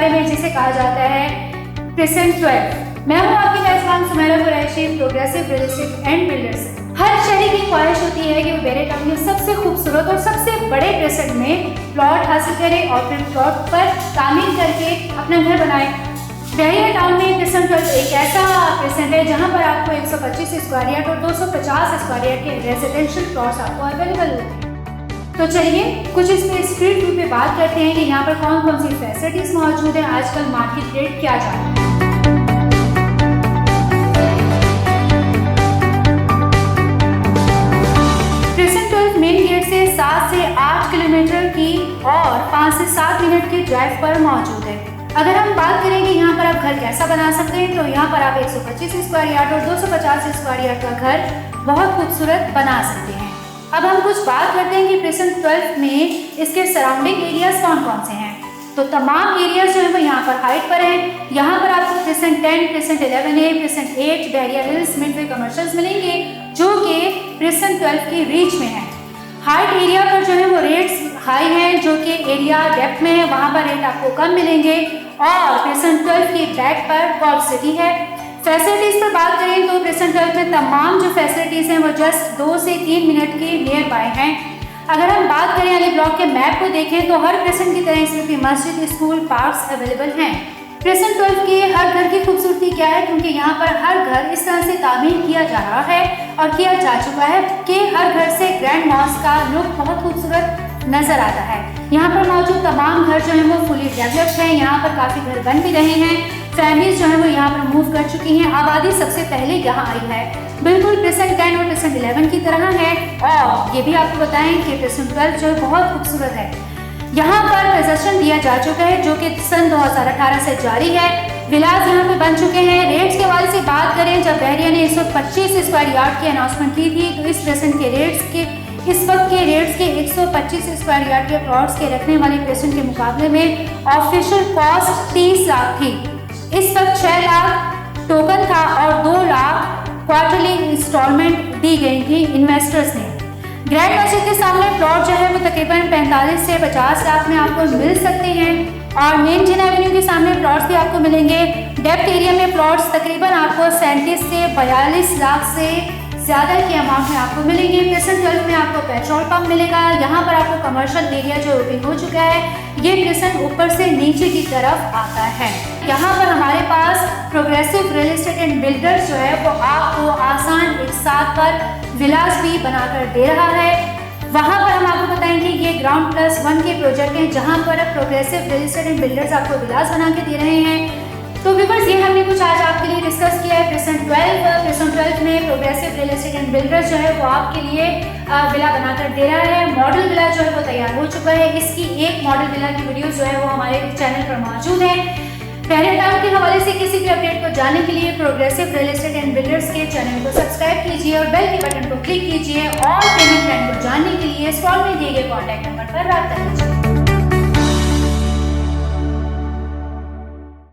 बारे में जिसे कहा जाता है प्रेसेंट 12। मैं हूँ आपकी मेजबान Sumaira Qureshi, progressive real estate and builders. हर शहरी की ख्वाहिश होती है कि वो बेरे टाउन में सबसे खूबसूरत और सबसे बड़े प्रेसेंट में प्लॉट हासिल करे और फिर प्लॉट पर तामीर करके अपना घर बनाए। बहरिया टाउन में प्रेसेंट 12 एक ऐसा प्रेसेंट है जहाँ पर आपको 125 स्क्वायर यार्ड और 250 स्क्वायर यार्ड के रेजिडेंशियल प्लॉट्स आपको अवेलेबल होते हैं। तो चलिए कुछ इस पे स्ट्रीट व्यू पे बात करते हैं कि यहाँ पर कौन कौन सी फैसिलिटीज मौजूद हैं, आजकल मार्केट रेट क्या जा रहा है। प्रेसेंट 12 मेन गेट से 7 से 8 किलोमीटर की और 5 से 7 मिनट की ड्राइव पर मौजूद है। अगर हम बात करें कि यहाँ पर आप घर कैसा बना सकते हैं, तो यहाँ पर आप 125 स्क्वायर यार्ड और 250 स्क्वायर यार्ड का घर बहुत खूबसूरत बना सकते हैं। अब हम कुछ बात करते हैं कि प्रेसेंट 12 में इसके सराउंडिंग एरियाज कौन कौन से हैं। तो तमाम एरियाज जो है वो यहाँ पर हाइट पर है। यहाँ पर आपको प्रेसेंट 10, प्रेसेंट 11A, प्रेसेंट 8, बहरिया हिल्स, मिडवे कमर्शियल्स मिलेंगे जो कि प्रेसेंट 12 की रीच में है। हाइट एरिया पर जो है वो रेट्स हाई हैं, जो कि एरिया डेप्थ में है वहाँ पर रेट आपको कम मिलेंगे। और प्रेसेंट 12 की बैक पर गॉल्फ सिटी है। फैसिलिटीज पर बात करें तो प्रेसेंट 12 में तमाम जो फैसिलिटीज हैं वो जस्ट 2 से 3 मिनट के नियर बाय हैं। अगर हम बात करें अली ब्लॉक के मैप को देखें तो हर प्रेसेंट की तरह इसमें भी मस्जिद, स्कूल, पार्क्स अवेलेबल हैं। प्रेसेंट 12 के हर घर की खूबसूरती क्या है, क्योंकि यहाँ पर हर घर इस तरह से तामीर किया जा रहा है और किया जा चुका है कि हर घर से ग्रैंड मॉस्क का लुक बहुत खूबसूरत नजर आता है। यहाँ पर मौजूद तमाम घर जो है वो फुली डेवलप्ड हैं। यहाँ पर काफ़ी घर बन भी रहे हैं। फैमिलीज जो है वो यहाँ पर मूव कर चुकी हैं। आबादी सबसे पहले यहाँ आई है, बिल्कुल प्रेसेंट 10 और प्रेसेंट 11 की तरह है। और ये भी आपको बताएं कि प्रेसेंट 12 जो है बहुत खूबसूरत है। यहाँ पर पोजेसन दिया जा चुका है जो कि सन 2018 से जारी है। विलास यहाँ पे बन चुके हैं। रेट्स के हवाले से बात करें, जब बहरिया ने 125 स्क्वायर यार्ड की अनाउंसमेंट की थी तो इस प्रेसेंट के रेट्स के इस वक्त के रेट्स के 125 स्क्वायर यार्ड के प्लॉट्स के रखने वाले प्रेसेंट के मुकाबले में ऑफिशियल कॉस्ट 30 लाख थी। इस वक्त 6 लाख टोकन था और 2 लाख क्वार्टरली इंस्टॉलमेंट दी गई थी इन्वेस्टर्स ने। ग्रैंड मस्जिद के सामने प्लॉट जो है वो तकरीबन 45 से 50 लाख में आपको मिल सकते हैं और मेन जिन एवेन्यू के सामने प्लॉट्स भी आपको मिलेंगे। डेप्थ एरिया में प्लॉट्स तकरीबन आपको 37 से 42 लाख से ज़्यादा के अमाउंट में आपको मिलेंगे। प्रेसेंट 12 में आपको पेट्रोल पंप मिलेगा। यहाँ पर आपको कमर्शियल एरिया जो ओपन हो चुका है, ये प्रेसेंट ऊपर से नीचे की तरफ आता है। यहाँ पर हमारे पास progressive real estate and builders जो है वो आपको आसान एक साथ पर विलास भी बनाकर दे रहा है। वहाँ पर हम आपको बताएंगे ये ग्राउंड प्लस 1 के प्रोजेक्ट हैं जहाँ पर progressive real estate and builders आपको विलास बना के दे रहे हैं। तो व्यूअर्स, ये हमने कुछ आज आपके लिए डिस्कस किया है प्रेसेंट 12 में progressive real estate and builders जो है वो आपके लिए विला बनाकर दे रहा है। मॉडल विला जो है वो तैयार हो चुका है। इसकी एक मॉडल विला की वीडियो जो है वो हमारे चैनल पर मौजूद है। बहरिया टाउन के हवाले से किसी भी अपडेट को जानने के लिए progressive real estate and builders के चैनल को सब्सक्राइब कीजिए और बेल के बटन को क्लिक कीजिए और पेमेंट प्लान को जानने के लिए स्क्रॉल में दिए गए कॉन्टैक्ट नंबर पर राब्ता कीजिए।